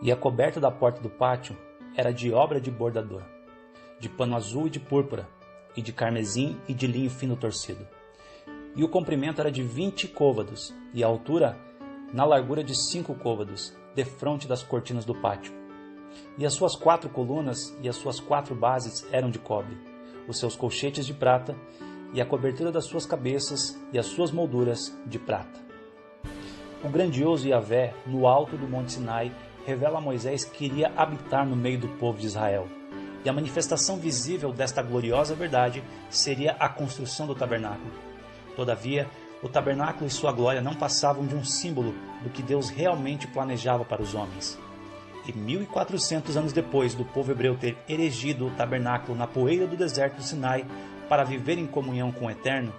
E a coberta da porta do pátio era de obra de bordador, de pano azul e de púrpura, e de carmesim e de linho fino torcido. E o comprimento era de 20 côvados, e a altura na largura de 5 côvados, defronte das cortinas do pátio. E as suas 4 colunas e as suas 4 bases eram de cobre, os seus colchetes de prata, e a cobertura das suas cabeças e as suas molduras de prata. O grandioso Yahvé, no alto do Monte Sinai, revela a Moisés que iria habitar no meio do povo de Israel. E a manifestação visível desta gloriosa verdade seria a construção do tabernáculo. Todavia, o tabernáculo e sua glória não passavam de um símbolo do que Deus realmente planejava para os homens. E 1400 anos depois do povo hebreu ter erigido o tabernáculo na poeira do deserto do Sinai para viver em comunhão com o Eterno,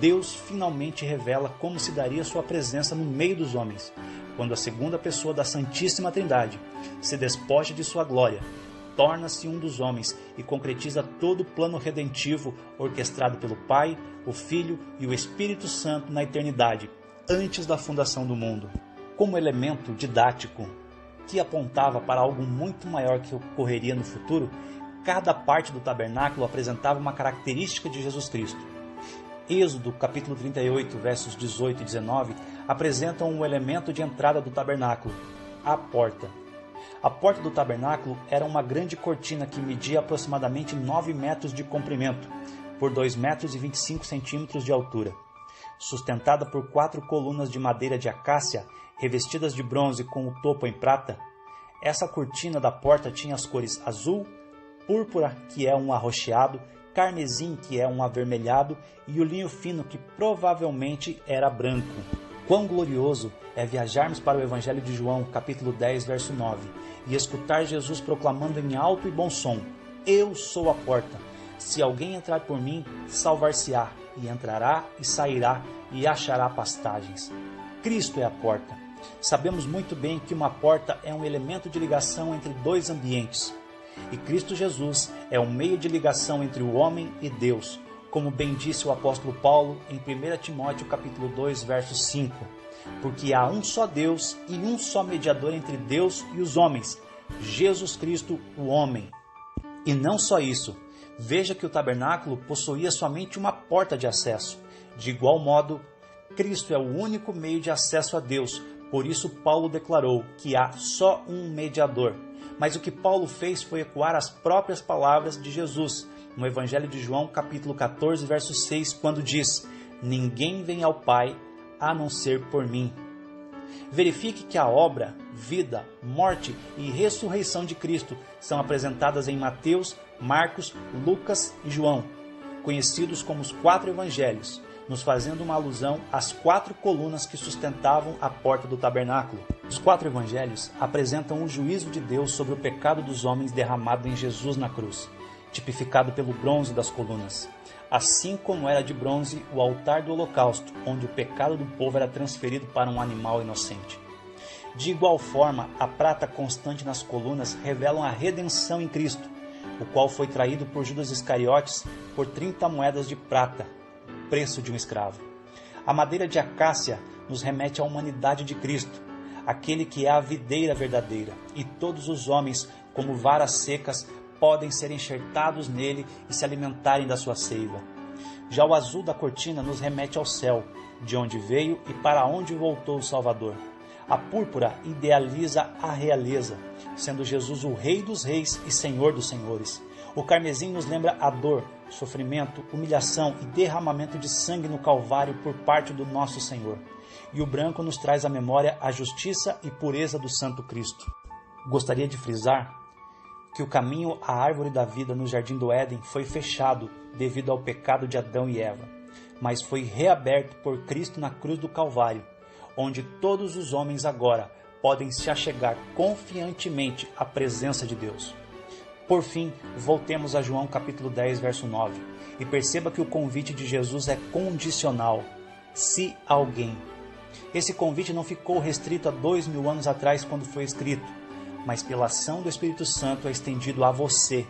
Deus finalmente revela como se daria sua presença no meio dos homens, quando a segunda pessoa da Santíssima Trindade se despoja de sua glória, torna-se um dos homens e concretiza todo o plano redentivo orquestrado pelo Pai, o Filho e o Espírito Santo na eternidade, antes da fundação do mundo. Como elemento didático que apontava para algo muito maior que ocorreria no futuro, cada parte do tabernáculo apresentava uma característica de Jesus Cristo. Êxodo, capítulo 38, versos 18 e 19, apresentam um elemento de entrada do tabernáculo, a porta. A porta do tabernáculo era uma grande cortina que media aproximadamente 9 metros de comprimento, por 2 metros e 25 centímetros de altura. Sustentada por 4 colunas de madeira de acácia, revestidas de bronze com o topo em prata, essa cortina da porta tinha as cores azul, púrpura, que é um arroxeado, carmesim, que é um avermelhado, e o linho fino, que provavelmente era branco. Quão glorioso é viajarmos para o Evangelho de João, capítulo 10, verso 9, e escutar Jesus proclamando em alto e bom som: Eu sou a porta. Se alguém entrar por mim, salvar-se-á, e entrará e sairá, e achará pastagens. Cristo é a porta. Sabemos muito bem que uma porta é um elemento de ligação entre dois ambientes. E Cristo Jesus é o meio de ligação entre o homem e Deus, como bem disse o apóstolo Paulo em 1 Timóteo capítulo 2, verso 5. Porque há um só Deus e um só mediador entre Deus e os homens, Jesus Cristo, o homem. E não só isso, veja que o tabernáculo possuía somente uma porta de acesso. De igual modo, Cristo é o único meio de acesso a Deus, por isso Paulo declarou que há só um mediador. Mas o que Paulo fez foi ecoar as próprias palavras de Jesus, no Evangelho de João, capítulo 14, verso 6, quando diz: Ninguém vem ao Pai a não ser por mim. Verifique que a obra, vida, morte e ressurreição de Cristo são apresentadas em Mateus, Marcos, Lucas e João, conhecidos como os 4 evangelhos, nos fazendo uma alusão às 4 colunas que sustentavam a porta do tabernáculo. Os 4 evangelhos apresentam o juízo de Deus sobre o pecado dos homens derramado em Jesus na cruz, tipificado pelo bronze das colunas, assim como era de bronze o altar do holocausto, onde o pecado do povo era transferido para um animal inocente. De igual forma, a prata constante nas colunas revelam a redenção em Cristo, o qual foi traído por Judas Iscariotes por 30 moedas de prata, preço de um escravo. A madeira de acácia nos remete à humanidade de Cristo, aquele que é a videira verdadeira, e todos os homens, como varas secas, podem ser enxertados nele e se alimentarem da sua seiva. Já o azul da cortina nos remete ao céu, de onde veio e para onde voltou o Salvador. A púrpura idealiza a realeza, sendo Jesus o Rei dos Reis e Senhor dos Senhores. O carmesim nos lembra a dor, sofrimento, humilhação e derramamento de sangue no Calvário por parte do nosso Senhor. E o branco nos traz à memória a justiça e pureza do Santo Cristo. Gostaria de frisar que o caminho à árvore da vida no Jardim do Éden foi fechado devido ao pecado de Adão e Eva, mas foi reaberto por Cristo na cruz do Calvário, onde todos os homens agora podem se achegar confiantemente à presença de Deus. Por fim, voltemos a João capítulo 10, verso 9, e perceba que o convite de Jesus é condicional. Se alguém. Esse convite não ficou restrito a 2000 anos atrás quando foi escrito, mas pela ação do Espírito Santo é estendido a você.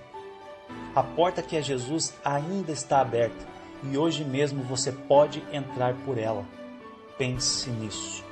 A porta que é Jesus ainda está aberta, e hoje mesmo você pode entrar por ela. Pense nisso.